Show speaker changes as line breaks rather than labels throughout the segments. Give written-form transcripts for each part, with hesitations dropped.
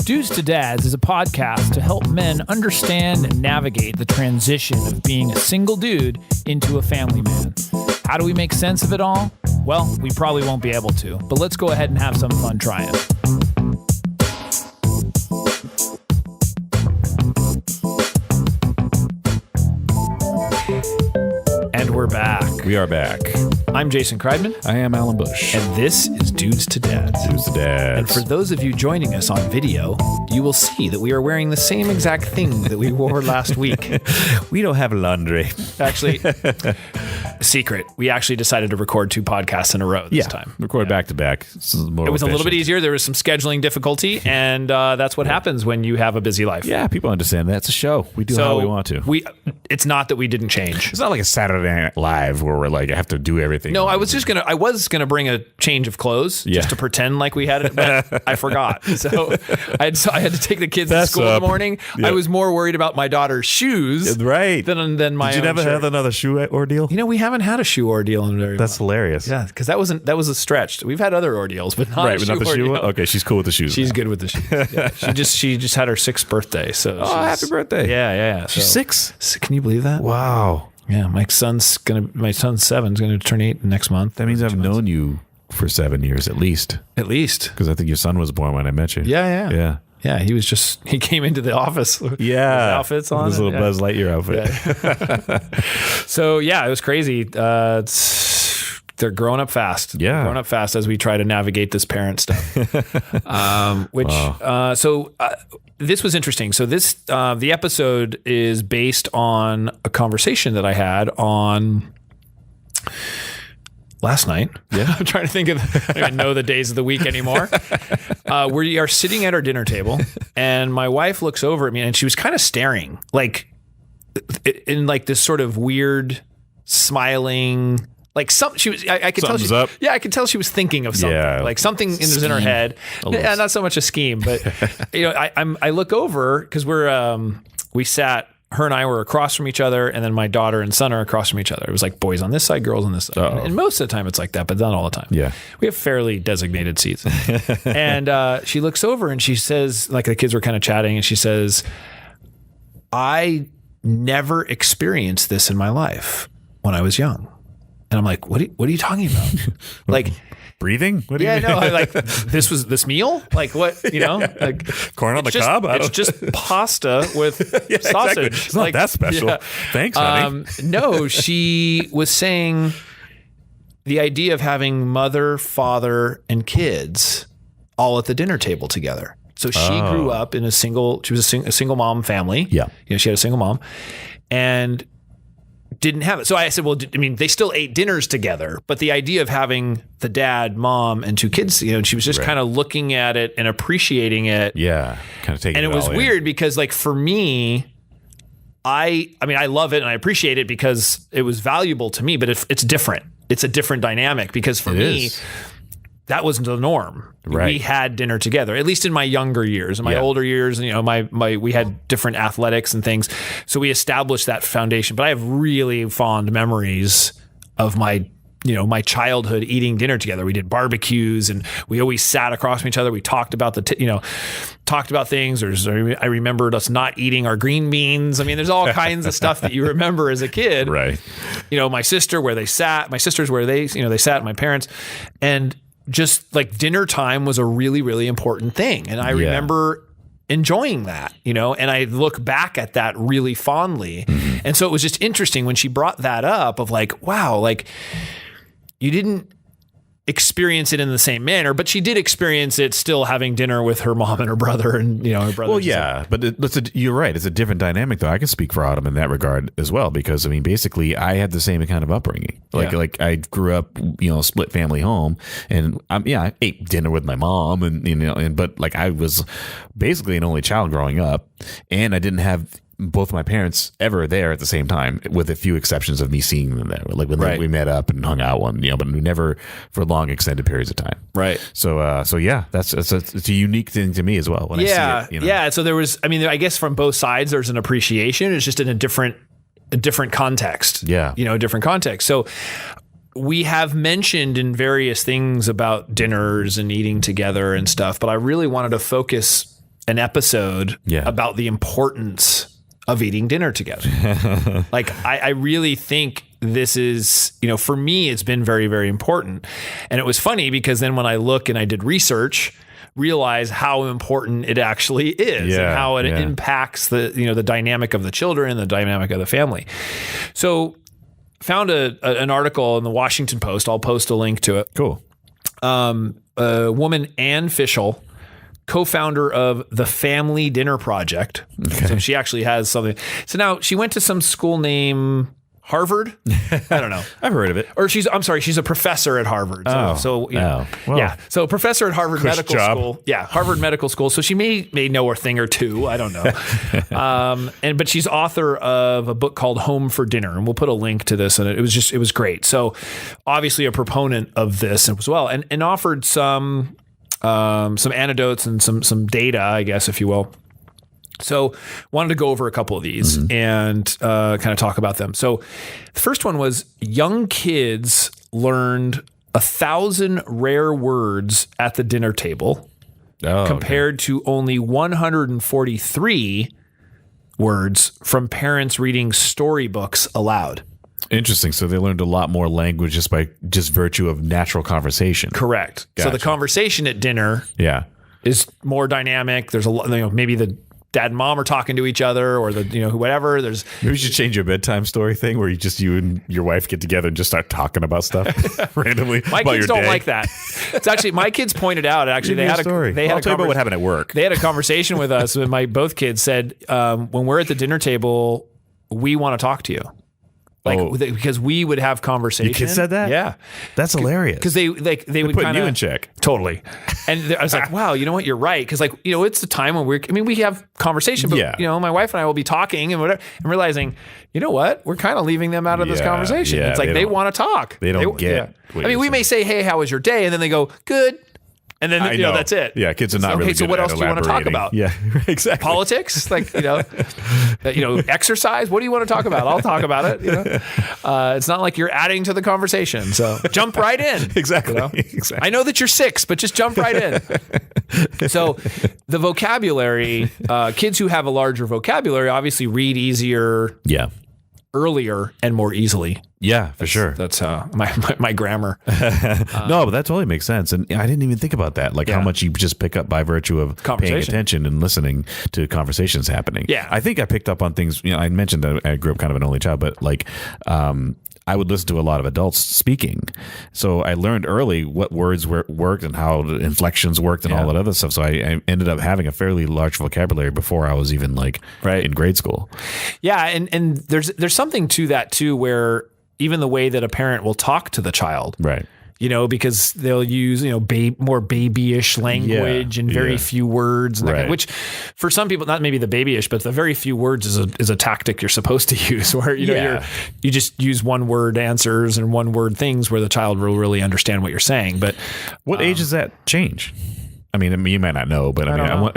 Dudes to Dads is a podcast to help men understand and navigate the transition of being a single dude into a family man. How do we make sense of it all? Well, we probably won't be able to, but let's go ahead and have some fun trying. And we're back.
We are back.
I'm Jason Kreidman.
I am Alan Bush.
And this is Dudes to Dads.
Dudes to Dads.
And for those of you joining us on video, you will see that we are wearing the same exact thing that we wore last week.
We don't have laundry.
Actually, secret. We actually decided to record 2 podcasts in a row this time.
Record back to back. It
was a little bit easier. There was some scheduling difficulty, and that's what happens when you have a busy life.
Yeah, people understand that. It's a show. We do how we want to.
It's not that we didn't change.
It's not like a Saturday Night Live where we're like, I have to do everything.
No, I was gonna bring a change of clothes just to pretend like we had it, but I forgot. So I had to take the kids to school in the morning. Yep. I was more worried about my daughter's shoes,
right?
Than my.
Did you never have another shoe ordeal?
We haven't had a shoe ordeal in very.
That's hilarious.
Yeah, because that was a stretch. We've had other ordeals, but not
but not the shoe one. Okay, she's cool with the shoes.
She's good with the shoes. Yeah. she just had her 6th birthday. So
happy birthday!
Yeah.
She's 6.
Can you believe that?
Wow.
Yeah, my son's 7 is gonna turn 8 next month.
That means I've known you for 7 years at least.
At least,
because I think your son was born when I met you.
Yeah. He came into the office with his outfits on.
His little Buzz Lightyear outfit.
Yeah. So, it was crazy. They're growing up fast.
Yeah.
Growing up fast as we try to navigate this parent stuff. This was interesting. So the episode is based on a conversation that I had on last night.
Yeah.
I'm trying to think of, I don't even know the days of the week anymore. We are sitting at our dinner table and my wife looks over at me and she was kind of staring like in like this sort of weird smiling, like she was, I could tell she,
up.
I could tell she was thinking of something, like something was in her head. Yeah, not so much a scheme, but I look over because we sat, her and I were across from each other, and then my daughter and son are across from each other. It was like boys on this side, girls on this side. And most of the time it's like that, but not all the time.
Yeah.
We have fairly designated seats. And she looks over and she says, like the kids were kind of chatting, and she says, I never experienced this in my life when I was young. And I'm like, what are you talking about? Like
breathing? What do you mean?
No, like this meal? Like what, like
corn on the cob?
It's just pasta with sausage.
Exactly. It's not that special. Yeah. Thanks, honey.
No, she was saying the idea of having mother, father, and kids all at the dinner table together. So she grew up in a single mom family.
Yeah.
She had a single mom and didn't have it. So I said, well, they still ate dinners together, but the idea of having the dad, mom, and 2 kids, she was just kind of looking at it and appreciating it.
Yeah. Kind of taking it all in.
And it was weird because like for me, I love it and I appreciate it because it was valuable to me, but it's different. It's a different dynamic because for me, that wasn't the norm.
Right.
We had dinner together, at least in my younger years. In my older years, we had different athletics and things. So we established that foundation. But I have really fond memories of my childhood eating dinner together. We did barbecues and we always sat across from each other. We talked about talked about things. I remembered us not eating our green beans. There's all kinds of stuff that you remember as a kid.
Right.
My sisters where they sat, they sat, my parents, and just like dinner time was a really, really important thing. And I remember enjoying that, and I look back at that really fondly. Mm-hmm. And so it was just interesting when she brought that up of like, wow, like you didn't experience it in the same manner, but she did experience it still having dinner with her mom and her brother and, her brother.
Well, yeah, but you're right. It's a different dynamic though. I can speak for Autumn in that regard as well, because basically I had the same kind of upbringing. Like I grew up, split family home and I ate dinner with my mom but like I was basically an only child growing up and I didn't have both my parents ever there at the same time, with a few exceptions of me seeing them there. Like when we met up and hung out but we never for long extended periods of time. Right. So yeah, it's a unique thing to me as well. When I see it,
Yeah. So there was, I guess from both sides, there's an appreciation. It's just in a different a different context.
Yeah.
A different context. So we have mentioned in various things about dinners and eating together and stuff, but I really wanted to focus an episode about the importance of eating dinner together. Like, I really think this is, for me, it's been very, very important. And it was funny because then when I look and I did research, realize how important it actually is and how it impacts the dynamic of the children, the dynamic of the family. So found an article in the Washington Post. I'll post a link to it.
Cool.
A woman, Ann Fishel, co-founder of the Family Dinner Project. Okay. So she actually has something. So now she went to some school named Harvard. I don't know.
I've heard of it.
Or she's a professor at Harvard. So So professor at Harvard Medical School. Yeah. Harvard Medical School. So she may know a thing or two. I don't know. But she's author of a book called Home for Dinner. And we'll put a link to this. And it was great. So obviously a proponent of this as well, and offered some anecdotes and some data, I guess, if you will. So wanted to go over a couple of these and kind of talk about them. So the first one was young kids learned 1,000 rare words at the dinner table compared to only 143 words from parents reading storybooks aloud.
Interesting. So they learned a lot more language just by virtue of natural conversation.
Correct. Gotcha. So the conversation at dinner is more dynamic. There's a lot, maybe the dad and mom are talking to each other, or whatever. Maybe
you should change your bedtime story thing where you and your wife get together and just start talking about stuff randomly.
My kids don't like that. It's actually, my kids pointed out, actually,
I'll tell you about what happened at work.
They had a conversation with us, and both kids said, when we're at the dinner table, we want to talk to you. Because we would have conversation.
Your kids said that?
Yeah.
That's hilarious.
Because they would
putting you in check.
Totally. And I was like, wow, you know what? You're right. Because it's the time when we have conversation, but my wife and I will be talking and whatever, and realizing, you know what? We're kind of leaving them out of this conversation. It's like they want to talk.
They don't get.
We may say, hey, how was your day? And then they go, good. And then, that's it.
Yeah, kids are not really good
so what else do you want to talk about?
Yeah, exactly.
Politics? Exercise? What do you want to talk about? I'll talk about it. It's not like you're adding to the conversation. So jump right in.
Exactly. Exactly.
I know that you're 6, but just jump right in. So the vocabulary, kids who have a larger vocabulary obviously read easier.
Yeah.
Earlier and more easily.
Yeah, for sure.
That's my grammar.
No, but that totally makes sense. And I didn't even think about that. Like how much you just pick up by virtue of paying attention and listening to conversations happening.
Yeah.
I think I picked up on things, I mentioned that I grew up kind of an only child, but I would listen to a lot of adults speaking. So I learned early what words worked and how the inflections worked and all that other stuff. So I ended up having a fairly large vocabulary before I was even in grade school.
Yeah. And there's something to that too, where even the way that a parent will talk to the child.
Right.
Because they'll use, more babyish language and very few words. And which for some people, not maybe the babyish, but the very few words is a tactic you're supposed to use where, you just use one word answers and one word things where the child will really understand what you're saying. But
what age does that change? I mean, you might not know, but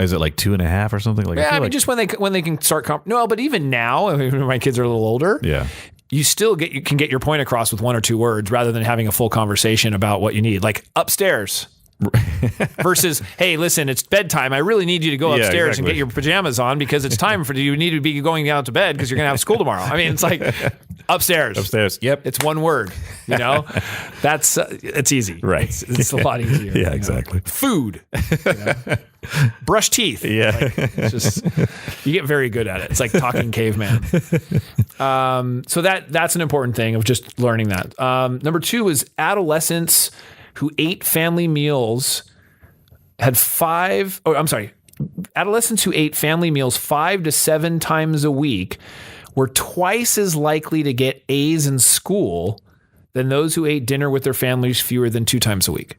is it like 2.5 or something?
Just when they can start. No, but even now, my kids are a little older.
Yeah.
You can get your point across with 1 or 2 words rather than having a full conversation about what you need, like upstairs versus, hey, listen, it's bedtime. I really need you to go upstairs and get your pajamas on because it's time for you need to be going down to bed because you're going to have school tomorrow. I mean, it's like upstairs.
Upstairs. Yep.
It's 1 word, that's, it's easy.
Right.
It's a lot easier.
Yeah, exactly.
Food. Brush teeth.
Yeah.
It's just, you get very good at it. It's like talking caveman. So that's an important thing of just learning that. Number 2 is adolescents who ate family meals adolescents who ate family meals 5 to 7 times a week were twice as likely to get A's in school than those who ate dinner with their families fewer than 2 times a week.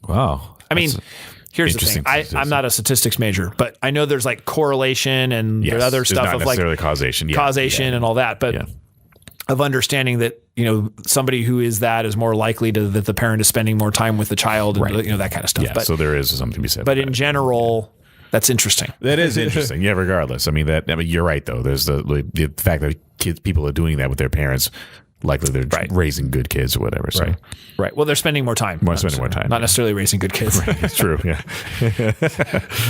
Wow.
I mean, here's the thing. I'm not a statistics major, but I know there's correlation and there's other stuff of
necessarily causation
and all that. But of understanding that, somebody who is more likely that the parent is spending more time with the child and, that kind of stuff.
Yeah,
but,
so there is something to be said.
But in general, That's interesting.
That is interesting. Yeah, regardless. I mean, you're right, though. There's the fact that people are doing that with their parents. Likely they're raising good kids or whatever. So.
Right. Well, they're spending more time.
Spending more time.
Not necessarily raising good kids.
Right. It's true. Yeah.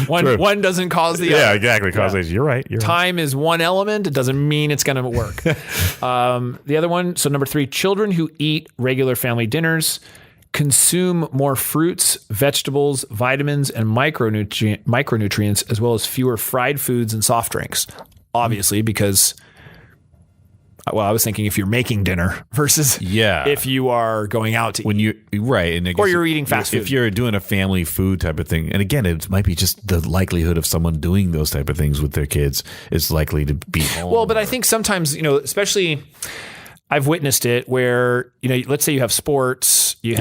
One doesn't cause the other.
Yeah, exactly. Causation. You're right.
Time is one element. It doesn't mean it's going to work. The other one. So number 3, children who eat regular family dinners consume more fruits, vegetables, vitamins, and micronutrients, as well as fewer fried foods and soft drinks. Obviously, because... Well, I was thinking if you're making dinner versus if you are going out to eat.
And
or you're eating fast food.
If you're doing a family food type of thing, and again, it might be just the likelihood of someone doing those type of things with their kids is likely to be home.
Well, but I think sometimes, especially I've witnessed it where, let's say you have sports, there's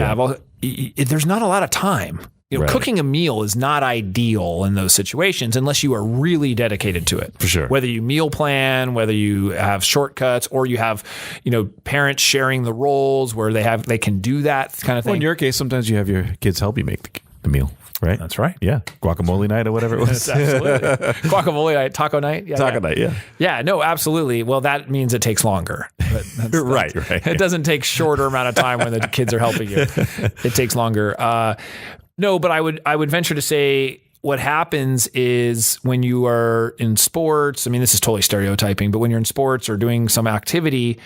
not a lot of time. Cooking a meal is not ideal in those situations unless you are really dedicated to it.
For sure.
Whether you meal plan, whether you have shortcuts, or you have, parents sharing the roles where they can do that kind of thing.
Well, in your case, sometimes you have your kids help you make the meal. Right?
That's right.
Yeah. Guacamole night or whatever it was.
Absolutely. Guacamole night, taco night.
Taco night, yeah.
Yeah, no, absolutely. Well, that means it takes longer. But
right.
It doesn't take shorter amount of time when the kids are helping you. It takes longer. No, but I would venture to say what happens is when you are in sports, I mean, this is totally stereotyping, but when you're in sports or doing some activity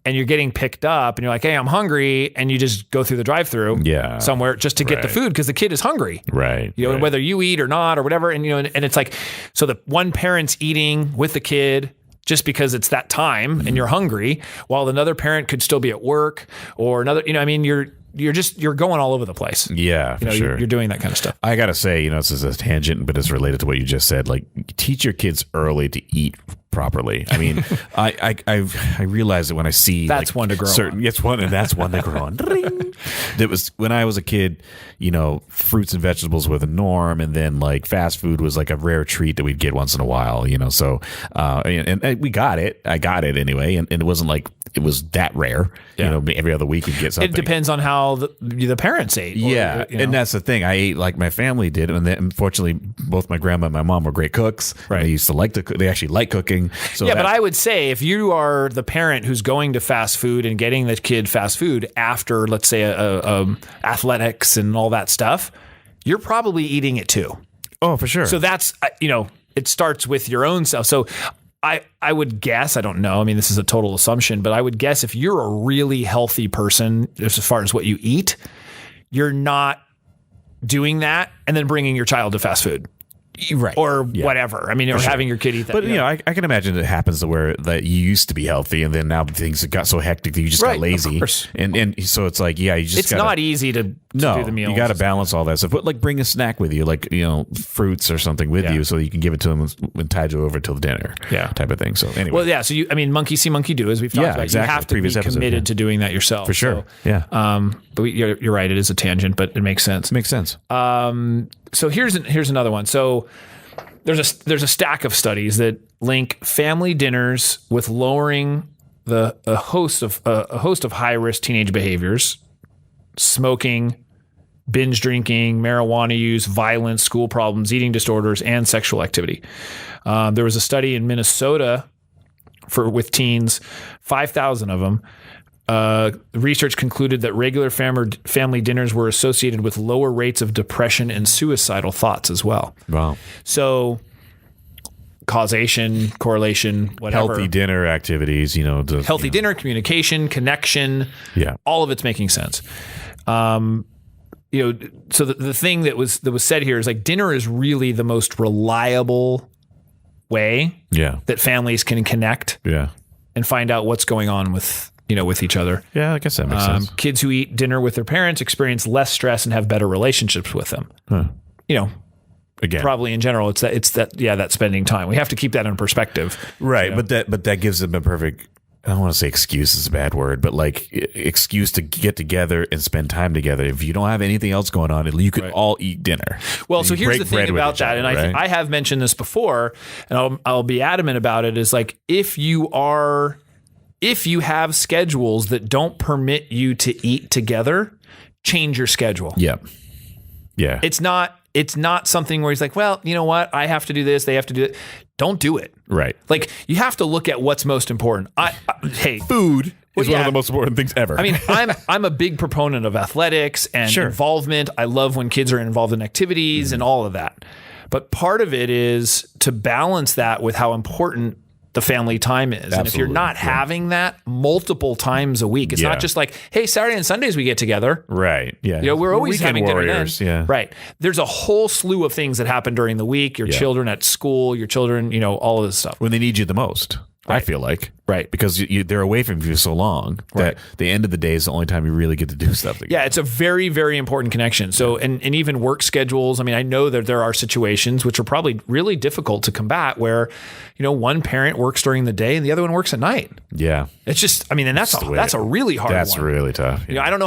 and you're getting picked up and you're like, hey, I'm hungry, and you just go through the drive-through somewhere just to get the food because the kid is hungry.
Right.
And whether you eat or not or whatever. And, and it's like, so the one parent's eating with the kid just because it's that time and you're hungry, while another parent could still be at work or another, you're going all over the place.
Yeah, for sure.
You're doing that kind of stuff.
I got to say, this is a tangent, but it's related to what you just said. Like, teach your kids early to eat properly. I mean, I realize that when I see
that's one to grow on.
It's one, and that's one to grow on. That was when I was a kid. Fruits and vegetables were the norm, and then like fast food was like a rare treat that we'd get once in a while. So and we got it. I got it anyway, and it wasn't like it was that rare. Every other week we'd get something.
It depends on how the parents ate.
Yeah, and that's the thing. I ate like my family did, and then, unfortunately, both my grandma and my mom were great cooks. Right. They used to like to cook. They actually like cooking. So
but I would say if you are the parent who's going to fast food and getting the kid fast food after, let's say, athletics and all that stuff, you're probably eating it too.
Oh, for sure.
So that's, it starts with your own self. So I would guess, I don't know, I mean, this is a total assumption, but I would guess if you're a really healthy person as far as what you eat, you're not doing that and then bringing your child to fast food.
Right.
Or whatever. I mean, or having your kid eat that.
But, I can imagine it happens to where that you used to be healthy and then now things got so hectic that you just got lazy. And so it's like, you just
it's not easy to do the meal.
You got to balance all that stuff. But like bring a snack with you, like, fruits or something with you so you can give it to them and tide you over till dinner type of thing. So anyway.
Well, so monkey see, monkey do, as we've talked about.
Exactly.
You have to be committed to doing that yourself.
For sure.
But you're right. It is a tangent, but it makes sense.
Makes sense.
So here's another one. So there's a stack of studies that link family dinners with lowering a host of high risk teenage behaviors: smoking, binge drinking, marijuana use, violence, school problems, eating disorders, and sexual activity. There was a study in Minnesota with teens, 5,000 of them. Research concluded that regular family dinners were associated with lower rates of depression and suicidal thoughts as well.
Wow.
So causation, correlation, whatever.
Healthy dinner activities,
dinner, communication, connection.
Yeah.
All of it's making sense. So the thing that was said here is like dinner is really the most reliable way that families can connect and find out what's going on with each other.
Yeah, I guess that makes sense.
Kids who eat dinner with their parents experience less stress and have better relationships with them. Again, probably in general, it's that spending time. We have to keep that in perspective.
Right. But that gives them a perfect, I don't want to say excuse is a bad word, but like excuse to get together and spend time together. If you don't have anything else going on, you could all eat dinner.
Well, so here's the thing about that. And I have mentioned this before, and I'll be adamant about it, is like, if you have schedules that don't permit you to eat together, change your schedule.
Yeah. Yeah.
It's not it's not something where he's like, well, you know what? I have to do this. They have to do it. Don't do it.
Right.
Like, you have to look at what's most important. Hey,
Food is one of the most important things ever.
I mean, I'm a big proponent of athletics and involvement. I love when kids are involved in activities and all of that. But part of it is to balance that with how important the family time is. Absolutely. And if you're not having that multiple times a week, it's not just like, hey, Saturday and Sundays we get together.
Right. Yeah.
You know, we're always having
warriors,
dinner then.
Yeah.
Right. There's a whole slew of things that happen during the week. Your children at school, your children, you know, all of this stuff.
When they need you the most. Right. I feel like.
Right.
Because they're away from you so long that the end of the day is the only time you really get to do stuff together.
Yeah, it's a very, very important connection. So, and even work schedules. I mean, I know that there are situations which are probably really difficult to combat where, you know, one parent works during the day and the other one works at night.
Yeah.
It's just, I mean, and that's a really hard one.
That's really tough. Yeah.
You know, I don't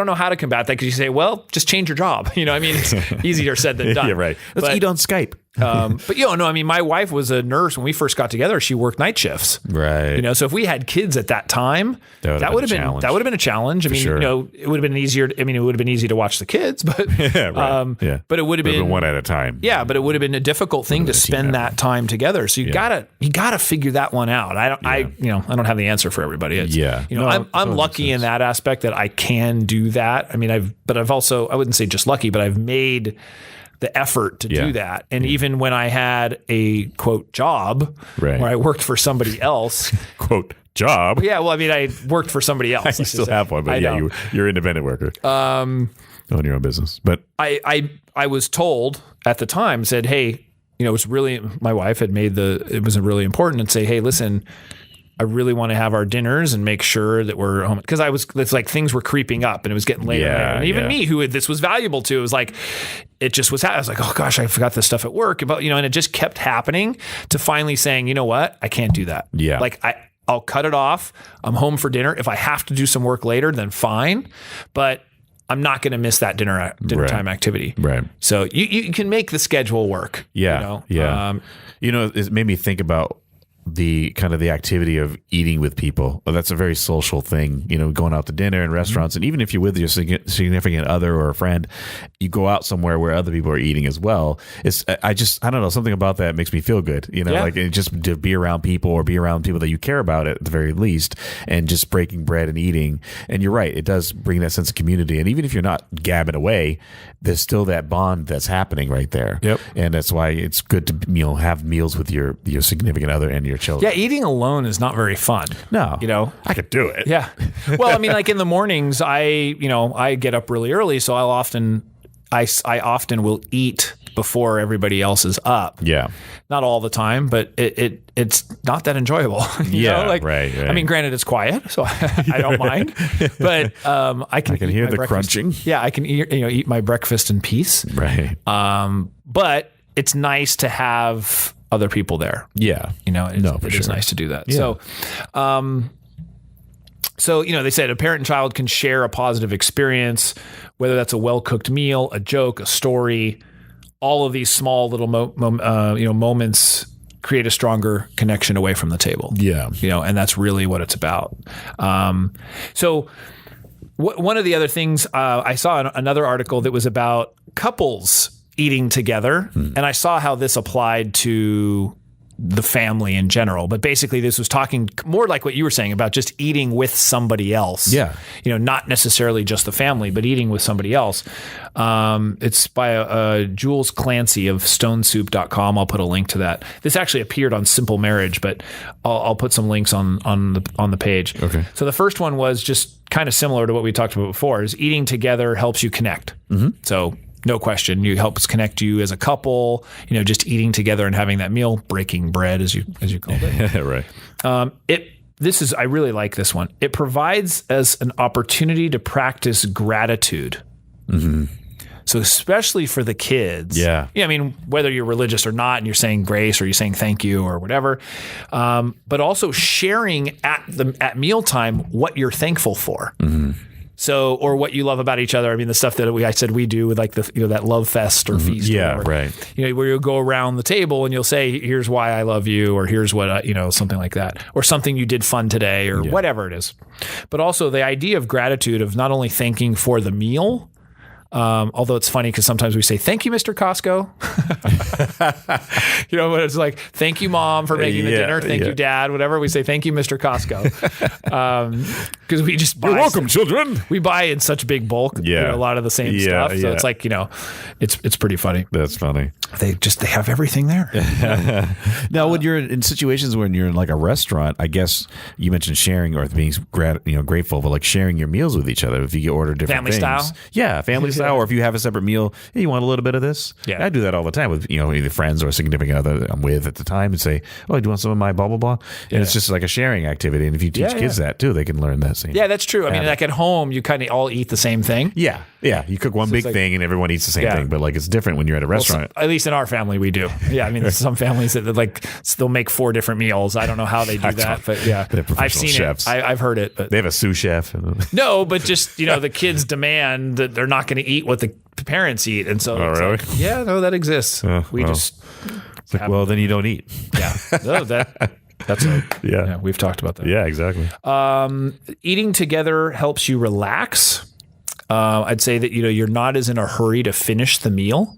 know how to combat that because you say, well, just change your job. You know, I mean, it's easier said than done.
Yeah, right. Let's eat on Skype.
But you know, no, I mean, my wife was a nurse when we first got together. She worked night shifts.
Right.
You know, so if we had kids at that time, that would have been a challenge. I mean, you know, it would have been easier. I mean, it would have been easy to watch the kids, but but it would have been
one at a time.
Yeah, but it would have been a difficult thing to spend that time together. So you gotta figure that one out. I don't have the answer for everybody. It's, you know, I'm lucky in that aspect that I can do that. I mean, I've also, I wouldn't say just lucky, but I've made the effort to do that. And even when I had a quote job where I worked for somebody else,
quote job.
Yeah. Well, I mean, I worked for somebody else.
I still have one, but you're an independent worker. Own your own business. But
I was told at the time, said, hey, you know, my wife had it was really important and say, hey, listen, I really want to have our dinners and make sure that we're home. Because it's like things were creeping up and it was getting later. And even me, who this was valuable to, it was like, it just was, I was like, oh gosh, I forgot this stuff at work. But, you know, and it just kept happening to finally saying, you know what, I can't do that.
Yeah.
Like I'll cut it off. I'm home for dinner. If I have to do some work later, then fine. But I'm not going to miss that dinner time activity.
Right.
So you can make the schedule work.
Yeah.
You know?
Yeah. You know, it made me think about the kind of the activity of eating with people. Well, that's a very social thing, you know, going out to dinner and restaurants. And even if you're with your significant other or a friend, you go out somewhere where other people are eating as well. I don't know, something about that makes me feel good, you know, like it just to be around people or be around people that you care about at the very least, and just breaking bread and eating. And you're right, it does bring that sense of community. And even if you're not gabbing away, there's still that bond that's happening right there.
Yep.
And that's why it's good to, you know, have meals with your significant other and your children.
Yeah, eating alone is not very fun.
No.
You know?
I could do it.
Yeah. Well, I mean, like in the mornings, I get up really early, so I often will eat before everybody else is up.
Yeah.
Not all the time, but it's not that enjoyable. You know? Like,
right.
I mean, granted, it's quiet, so I don't mind. But I can
hear the
breakfast.
crunching.
Yeah, I can eat my breakfast in peace.
Right.
But it's nice to have other people there.
Yeah.
You know, it is nice to do that.
Yeah.
So, you know, they said a parent and child can share a positive experience, whether that's a well-cooked meal, a joke, a story. All of these small little moments create a stronger connection away from the table.
Yeah.
You know, and that's really what it's about. So one of the other things I saw another article that was about couples eating together, and I saw how this applied to the family in general. But basically, this was talking more like what you were saying about just eating with somebody else.
Yeah.
You know, not necessarily just the family, but eating with somebody else. It's by Jules Clancy of stonesoup.com. I'll put a link to that. This actually appeared on Simple Marriage, but I'll put some links on the page.
Okay.
So the first one was just kind of similar to what we talked about before, is eating together helps you connect. Mm-hmm. So no question, it helps connect you as a couple, you know, just eating together and having that meal, breaking bread as you called it.
Right.
I really like this one. It provides us an opportunity to practice gratitude. Mm-hmm. So especially for the kids.
Yeah.
I mean, whether you're religious or not, and you're saying grace or you're saying thank you or whatever, but also sharing at mealtime what you're thankful for. Mm-hmm. So, or what you love about each other. I mean, the stuff that I said we do with like that love fest or feast.
Yeah,
or
right.
You know, where you'll go around the table and you'll say, here's why I love you, or here's what, something like that, or something you did fun today, or whatever it is. But also the idea of gratitude, of not only thanking for the meal, Although it's funny because sometimes we say, thank you, Mr. Costco. When it's like, thank you, Mom, for making the dinner. Thank you, Dad, whatever. We say, thank you, Mr. Costco. Because we just buy.
You're welcome, children.
We buy in such big bulk, a lot of the same stuff. So it's like, it's pretty funny.
That's funny.
They have everything there.
Now, when you're in situations when you're in like a restaurant, I guess you mentioned sharing or being grateful, but like sharing your meals with each other. If you order different
family
things,
style,
family style, or if you have a separate meal, hey, you want a little bit of this?
Yeah,
I do that all the time with either friends or a significant other I'm with at the time, and say, oh, do you want some of my blah blah blah? And it's just like a sharing activity. And if you teach kids that too, they can learn that same.
Yeah, that's true. I mean, like at home, you kind of all eat the same thing.
Yeah. You cook one big thing and everyone eats the same thing, but like it's different when you're at a restaurant.
At least in our family, we do. Yeah, I mean, there's some families that like they'll make 4 different meals. I don't know how they do that, but I've seen
chefs.
it. I've heard it. But
they have a sous chef.
No, but just the kids demand that they're not going to eat what the parents eat, and so
really?
Like, that exists. We just
like, well, then you don't eat.
Yeah, no, that's we've talked about that.
Yeah, exactly.
Eating together helps you relax. I'd say that you're not as in a hurry to finish the meal.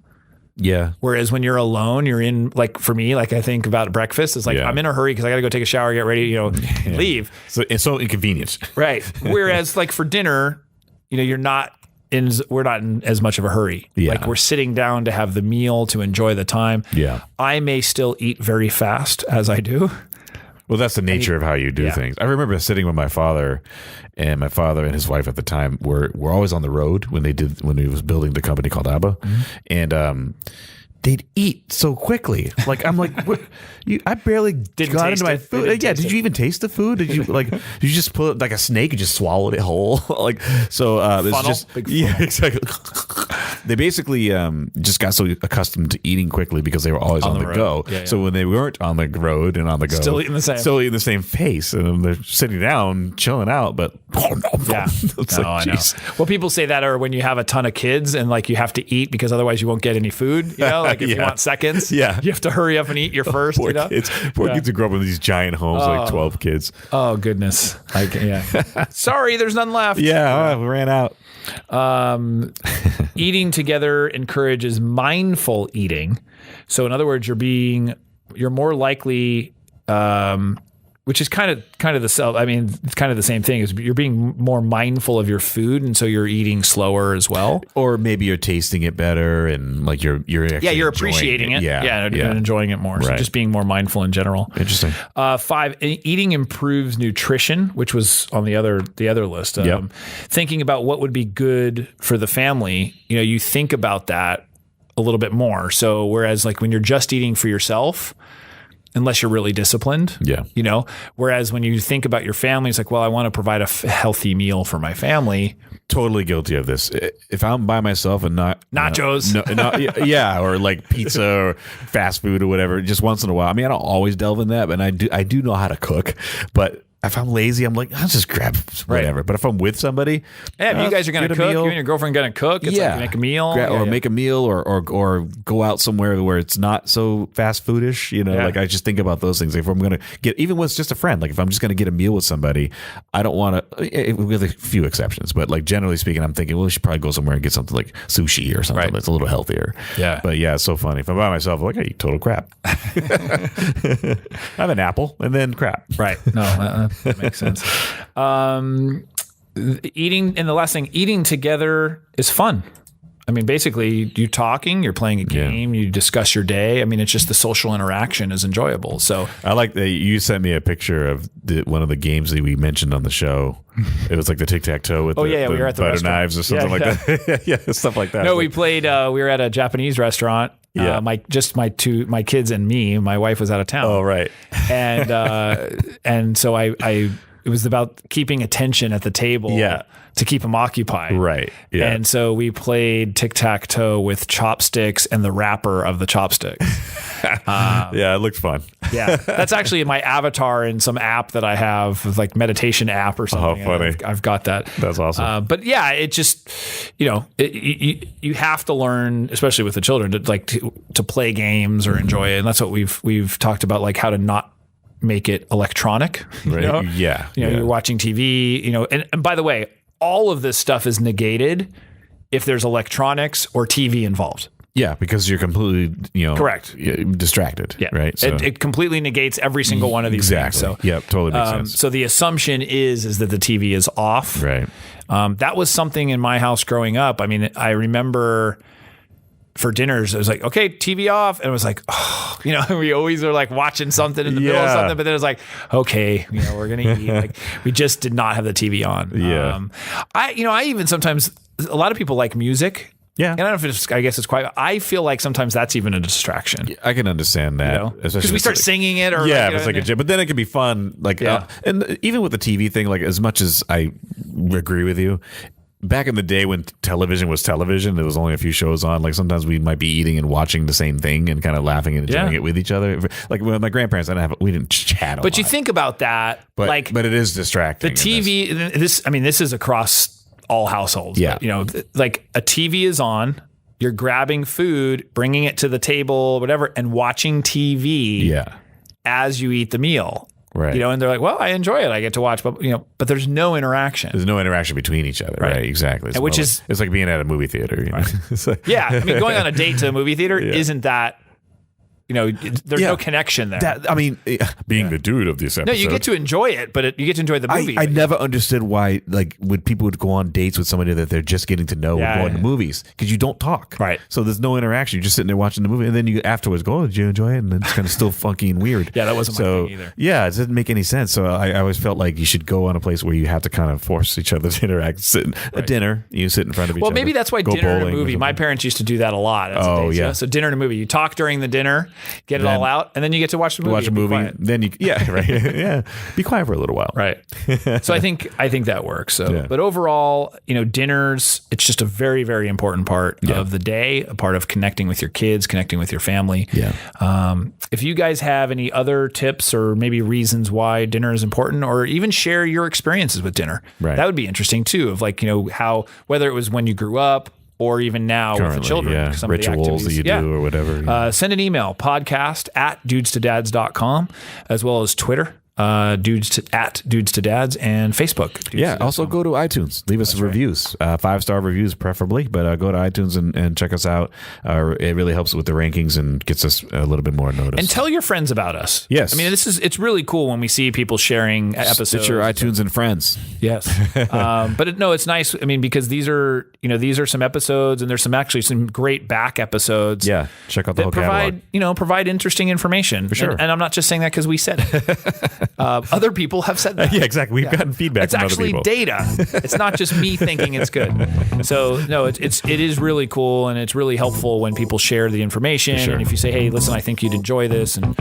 Yeah.
Whereas when you're alone, you're in, like, for me, like I think about breakfast, it's like I'm in a hurry because I got to go take a shower, get ready, leave.
So it's so inconvenient.
Right. Whereas like for dinner, we're not in as much of a hurry.
Yeah.
Like we're sitting down to have the meal, to enjoy the time.
Yeah.
I may still eat very fast as I do.
Well, that's the nature of how you do things. I remember sitting with my father and his wife at the time were always on the road when he was building the company called ABBA. Mm-hmm. And they'd eat so quickly. Like I'm like, what? I barely got into my food. Yeah, did you even taste the food? Did you did you just pull it like a snake and just swallowed it whole? It's just big funnel. Exactly. They basically just got so accustomed to eating quickly because they were always on the go. Yeah. So when they weren't on the road and on the go, still eating the same pace, and they're sitting down, chilling out, but it's
I know. Well, people say that, or when you have a ton of kids and like you have to eat because otherwise you won't get any food. Like if you want seconds, you have to hurry up and eat your first. Poor kids
who grow up in these giant homes, like 12 kids.
Oh goodness! Sorry, there's none left.
Yeah, we ran out.
Eating together encourages mindful eating. So in other words, you're more likely, which is kind of it's kind of the same thing, is you're being more mindful of your food, and so you're eating slower as well.
Or maybe you're tasting it better, and like you're
appreciating it. And enjoying it more. So just being more mindful in general.
Interesting.
5, eating improves nutrition, which was on the other list. Thinking about what would be good for the family, you think about that a little bit more. So whereas like when you're just eating for yourself, unless you're really disciplined, whereas when you think about your family, it's like, well, I want to provide a healthy meal for my family.
Totally guilty of this. If I'm by myself and not
nachos,
or like pizza or fast food or whatever, just once in a while. I mean, I don't always delve in that, but I do know how to cook. But if I'm lazy, I'm like, I'll just grab whatever. Right. But if I'm with somebody,
if you guys are going to cook, you and your girlfriend going to cook, it's like make a meal.
Make a meal or go out somewhere where it's not so fast foodish. Like I just think about those things. If I'm going to get, even with just a friend, like if I'm just going to get a meal with somebody, I don't want to, with a few exceptions, but like generally speaking, I'm thinking, well, we should probably go somewhere and get something like sushi or something that's a little healthier. Yeah. But it's so funny. If I'm by myself, I'm like, I eat total crap. I have an apple and then crap.
Right. No, that makes sense. Eating, and the last thing, eating together is fun. I mean, basically, you're talking, you're playing a game, you discuss your day. I mean, it's just the social interaction is enjoyable. So
I like that you sent me a picture of one of the games that we mentioned on the show. It was like the tic-tac-toe with
we were at the
butter knives or something like that. Stuff like that.
No, we played. We were at a Japanese restaurant. My kids and me. My wife was out of town.
Oh, right.
And so it was about keeping attention at the table. Yeah. To keep them occupied.
Right. Yeah.
And so we played tic-tac-toe with chopsticks and the wrapper of the chopsticks.
It looked fun.
Yeah. That's actually my avatar in some app that I have, like meditation app or something.
Oh, funny.
I've got that.
That's awesome.
But it just, you have to learn, especially with the children, to play games or enjoy it. And that's what we've talked about, like how to not make it electronic.
Right.
You're watching TV, and by the way, all of this stuff is negated if there's electronics or TV involved.
Yeah, because you're completely,
correct,
distracted.
Yeah,
right.
So, it completely negates every single one of these things. So,
totally makes sense.
So the assumption is that the TV is off.
Right.
That was something in my house growing up. I mean, I remember for dinners, it was like, okay, TV off, and it was like, we always are like watching something in the middle of something, but then it was like, okay, we're gonna eat. Like we just did not have the TV on.
Yeah.
I even sometimes, a lot of people like music.
Yeah.
And I don't know if I guess it's quite, I feel like sometimes that's even a distraction.
I can understand that.
Because we start singing it or
if it's like but then it can be fun. Like, and even with the TV thing, like as much as I agree with you, back in the day when television was television, there was only a few shows on. Like sometimes we might be eating and watching the same thing and kind of laughing and enjoying it with each other. Like with my grandparents, we didn't chat a lot.
But you think about that, but it is
distracting.
The TV, this is across all households.
Yeah.
But, like a TV is on, you're grabbing food, bringing it to the table, whatever, and watching TV as you eat the meal.
Right.
And they're like, well, I enjoy it. I get to watch, but but there's no interaction.
There's no interaction between each other. Right. Exactly. It's like being at a movie theater. It's like,
I mean, going on a date to a movie theater isn't that, there's no connection there.
Being the dude of this episode.
No, you get to enjoy it, but you get to enjoy the movie.
I never understood why, like, when people would go on dates with somebody that they're just getting to know and go into movies, because you don't talk.
Right.
So there's no interaction. You're just sitting there watching the movie, and then you afterwards go, oh, did you enjoy it? And then it's kind of still funky and weird.
Yeah, that wasn't my thing either.
Yeah, it doesn't make any sense. So I always felt like you should go on a place where you have to kind of force each other to interact. At dinner, you sit in front of each other.
Well, maybe that's why dinner and a movie, my parents used to do that a lot. So dinner and a movie. You talk during the dinner, get it all out, and then you get to watch the movie.
Watch a movie, then you be quiet for a little while.
Right. So I think that works. So, but overall, dinners, it's just a very, very important part of the day, a part of connecting with your kids, connecting with your family. Yeah. If you guys have any other tips or maybe reasons why dinner is important, or even share your experiences with dinner, that would be interesting too. Of like, how, whether it was when you grew up, or even now currently, with the children, some
rituals
of the
that you do or whatever.
Send an email, podcast@dudestodads.com, as well as Twitter, dudestodads, and Facebook.
Also go to iTunes. Leave us reviews, 5-star reviews preferably, but go to iTunes and check us out. It really helps with the rankings and gets us a little bit more notice.
And tell your friends about us.
Yes.
I mean, it's really cool when we see people sharing episodes.
It's your iTunes and friends.
Yes. But it's nice. I mean, because these are some episodes, and there's some great back episodes.
Yeah. Check out the whole catalog.
Provide interesting information.
For sure.
And I'm not just saying that because we said it. Other people have said that.
Yeah, exactly. We've gotten feedback from other people.
It's actually data. It's not just me thinking it's good. So no, it is really cool, and it's really helpful when people share the information. Sure. And if you say, hey, listen, I think you'd enjoy this, and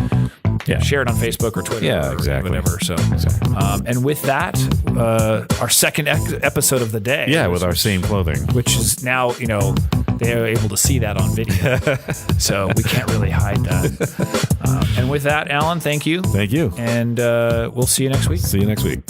share it on Facebook or Twitter.
Yeah, exactly.
Whatever. So, and with that, our second episode of the day.
Yeah, with our same clothing,
which is now they are able to see that on video, so we can't really hide that. And with that, Alan, thank you.
Thank you.
And we'll see you next week.
See you next week.